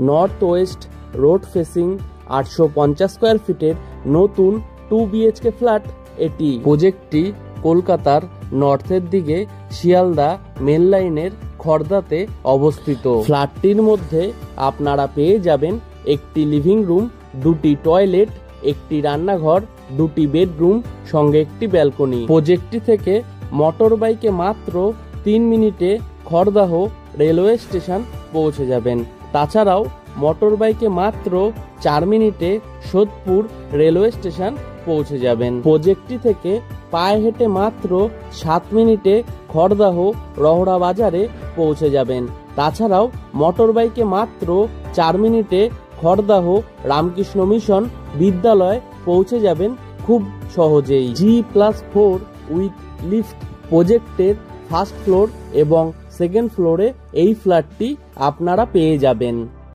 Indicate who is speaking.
Speaker 1: North West road facing 850 square ফিটের নতুন 2 BHK flat এটি। প্রজেক্টটি কলকাতার নর্থের দিকে শিয়ালদা মেন লাইনের খড়দাতে অবস্থিত। ফ্ল্যাটটির মধ্যে আপনারা পেয়ে যাবেন একটি লিভিং রুম, 2টি টয়লেট, একটি রান্নাঘর, 2টি বেডরুম, সঙ্গে একটি ব্যালকনি। প্রজেক্টটি থেকে মোটর বাইকে মাত্র 3 মিনিটে খড়দাহ রেলওয়ে স্টেশন পৌঁছে যাবেন। তাছাড়াও মোটর বাইকে মাত্র 4 মিনিটে সোদপুর রেলওয়ে স্টেশন পৌঁছে যাবেন। প্রজেক্টটি থেকে পায়ে হেঁটে মাত্র 7 মিনিটে খড়দাহ রহড়া বাজারে পৌঁছে যাবেন। তাছাড়াও মোটর বাইকে মাত্র 4 মিনিটে খড়দাহ রামকৃষ্ণ মিশন বিদ্যালয় পৌঁছে যাবেন খুব সহজেই। G+4 with lift. প্রজেক্টের ফার্স্ট ফ্লোর এবং সেকেন্ড ফ্লোরে এই ফ্ল্যাটটি আপনারা পেয়ে যাবেন।